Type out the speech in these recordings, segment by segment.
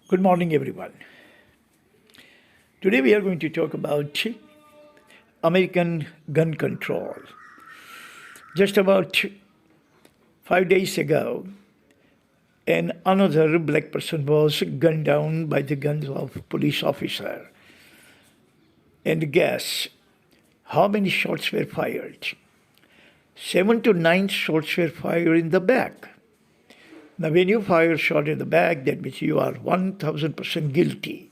Good morning, everyone. Today we are going to talk about American gun control. Just about 5 days ago, another black person was gunned down by the guns of police officer. And guess how many shots were fired? 7 to 9 shots were fired in the back. Now, when you fire a shot in the back, that means you are 1000% guilty.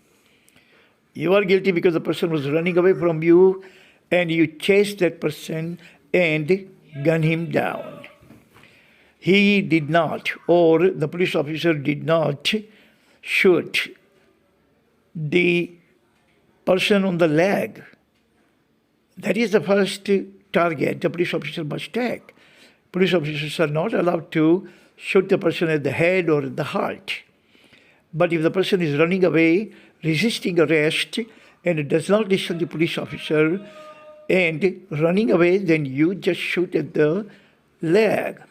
You are guilty because the person was running away from you and you chased that person and gunned him down. He did not, or the police officer did not shoot the person on the leg. That is the first target the police officer must take. Police officers are not allowed to shoot the person at the head or at the heart. But if the person is running away, resisting arrest, and does not listen to the police officer and running away, then you just shoot at the leg.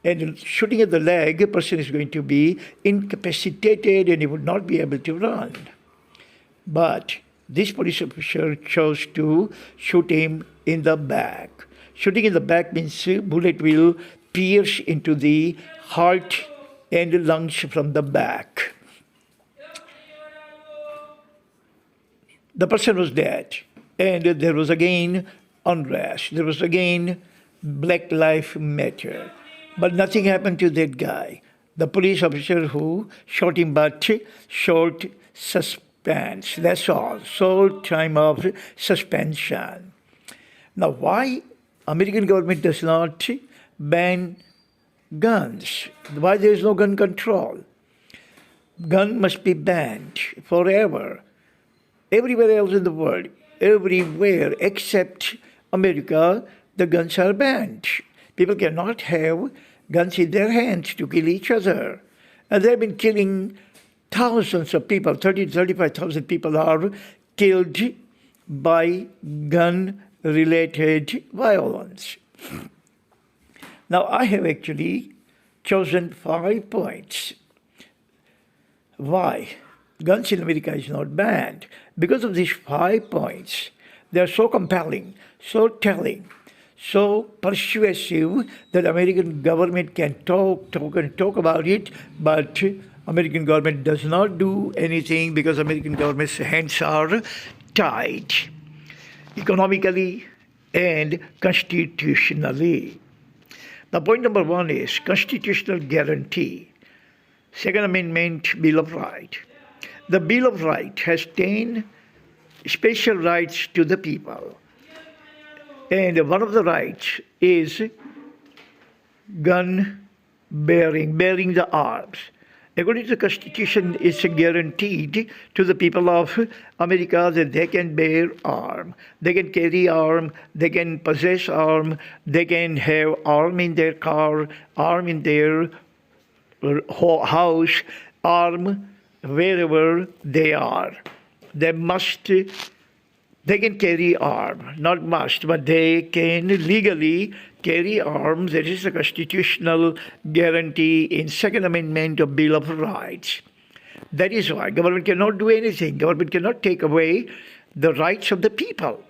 And shooting at the leg, a person is going to be incapacitated and he would not be able to run. But this police officer chose to shoot him in the back. Shooting in the back means bullet will pierce into the heart and lungs from the back. The person was dead, and there was again unrest. There was again Black Lives Matter. But nothing happened to that guy. The police officer who shot him but short suspense. That's all. Short time of suspension. Now, why American government does not ban guns? Why there is no gun control? Gun must be banned forever. Everywhere else in the world, everywhere except America, the guns are banned. People cannot have guns in their hands to kill each other. And they've been killing thousands of people. 30 to 35,000 people are killed by gun-related violence. Now, I have actually chosen 5 points. Why guns in America is not banned? Because of these 5 points. They are so compelling, so telling, so persuasive that American government can talk about it, but American government does not do anything because American government's hands are tied economically and constitutionally. Now, point number 1 is constitutional guarantee. Second Amendment Bill of Rights. The Bill of Rights has 10 special rights to the people. And one of the rights is gun bearing the arms. According to the Constitution, it's guaranteed to the people of America that they can bear arm, they can carry arm, they can possess arm, they can have arm in their car, arm in their house, arm wherever they are. They can carry arm, not must, but they can legally carry arms. That is a constitutional guarantee in Second Amendment of Bill of Rights. That is why government cannot do anything. Government cannot take away the rights of the people.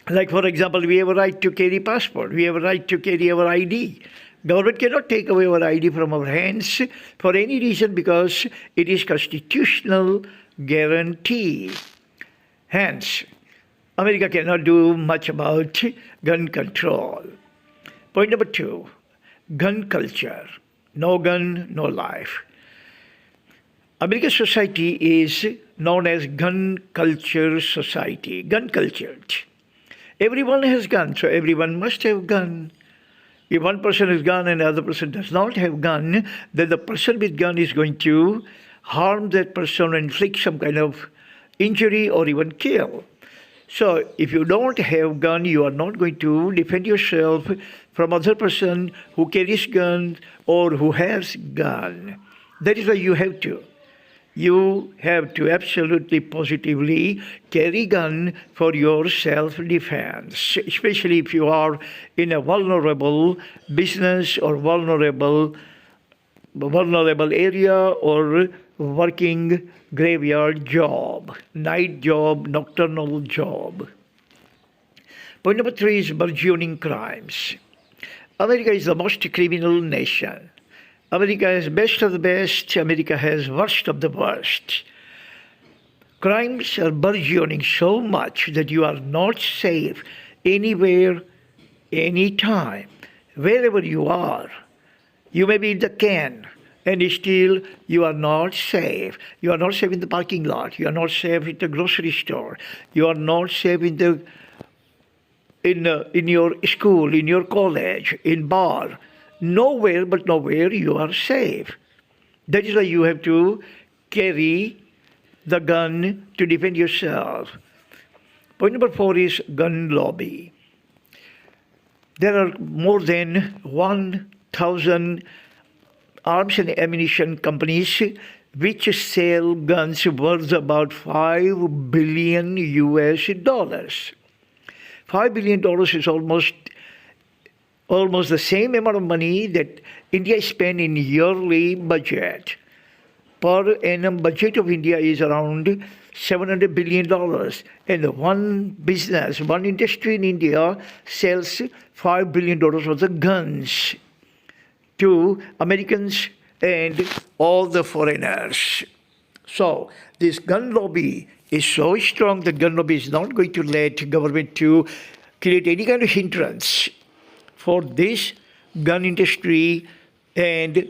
Like, for example, we have a right to carry passport. We have a right to carry our ID. Government cannot take away our ID from our hands for any reason because it is constitutional guarantee. Hence, America cannot do much about gun control. Point number 2, gun culture. No gun, no life. American society is known as gun culture society, gun cultured. Everyone has gun, so everyone must have gun. If one person has gun and the other person does not have gun, then the person with gun is going to harm that person and inflict some kind of injury or even kill. So if you don't have gun, you are not going to defend yourself from other person who carries gun or who has gun. That is why you have to. You have to absolutely positively carry gun for your self-defense, especially if you are in a vulnerable business or vulnerable vulnerable area or working graveyard job, night job, nocturnal job. Point number 3 is burgeoning crimes. America is the most criminal nation. America has best of the best. America has worst of the worst. Crimes are burgeoning so much that you are not safe anywhere, anytime, wherever you are. You may be in the can, and still you are not safe. You are not safe in the parking lot. You are not safe in the grocery store. You are not safe in your school, in your college, in bar. Nowhere but nowhere you are safe. That is why you have to carry the gun to defend yourself. Point number 4 is gun lobby. There are more than 1,000 arms and ammunition companies which sell guns worth about $5 billion US. $5 billion is almost the same amount of money that India spends in yearly budget. Per annum budget of India is around $700 billion. And one business, one industry in India sells $5 billion worth of guns to Americans and all the foreigners. So this gun lobby is so strong that gun lobby is not going to let government to create any kind of hindrance for this gun industry, and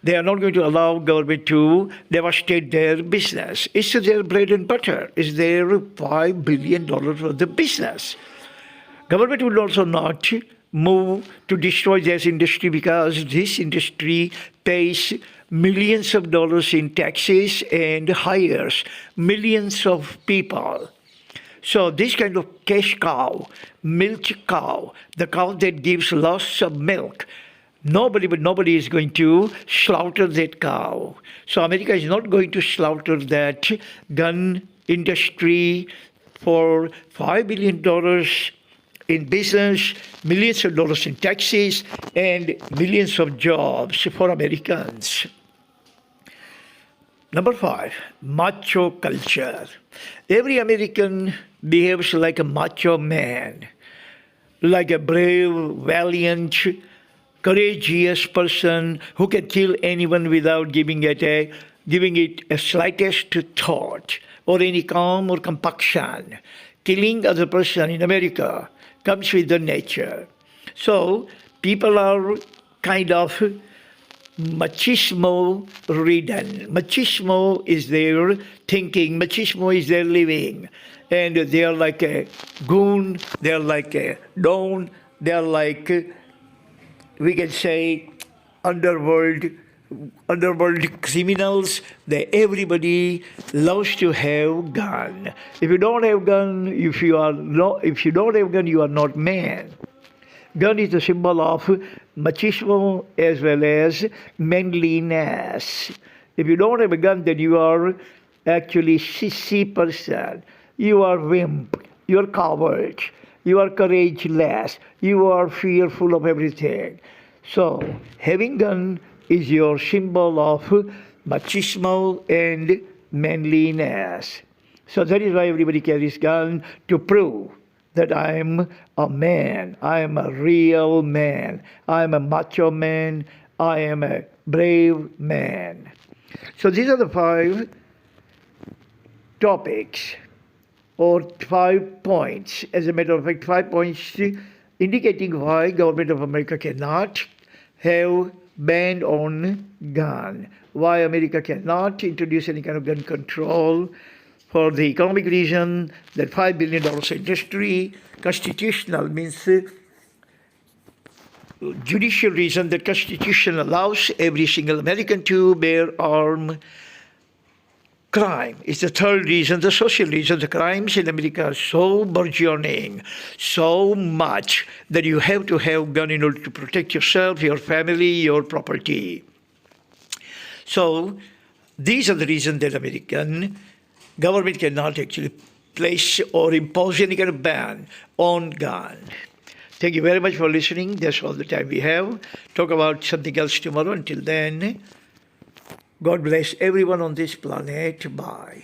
they are not going to allow government to devastate their business. It's their bread and butter. It's their $5 billion worth of business. Government will also not move to destroy this industry because this industry pays millions of dollars in taxes and hires millions of people. So this kind of cash cow, milk cow, the cow that gives lots of milk, nobody is going to slaughter that cow. So America is not going to slaughter that gun industry for $5 billion in business, millions of dollars in taxes, and millions of jobs for Americans. Number 5, macho culture. Every American behaves like a macho man, like a brave, valiant, courageous person who can kill anyone without giving it a slightest thought or any calm or compunction. Killing other person in America comes with the nature. So people are kind of machismo ridden. Machismo is their thinking, machismo is their living. And they are like a goon, they are like a don, they are like, we can say, underworld criminals. Everybody loves to have gun. If you don't have gun, if you don't have gun, you are not man. Gun is a symbol of machismo as well as manliness. If you don't have a gun, then you are actually sissy person. You are wimp. You are coward. You are courageless. You are fearful of everything. So having gun is your symbol of machismo and manliness. So that is why everybody carries gun, to prove that I am a man, I am a real man, I am a macho man, I am a brave man. So these are the 5 topics or 5 points, as a matter of fact, 5 points indicating why government of America cannot have ban on gun, why America cannot introduce any kind of gun control. For the economic reason, that $5 billion industry, constitutional means judicial reason, that Constitution allows every single American to bear arm. Crime is the third reason, the social reason. The crimes in America are so burgeoning, so much, that you have to have gun in order to protect yourself, your family, your property. So these are the reasons that American government cannot actually place or impose any kind of ban on gun. Thank you very much for listening. That's all the time we have. Talk about something else tomorrow. Until then, God bless everyone on this planet. Bye.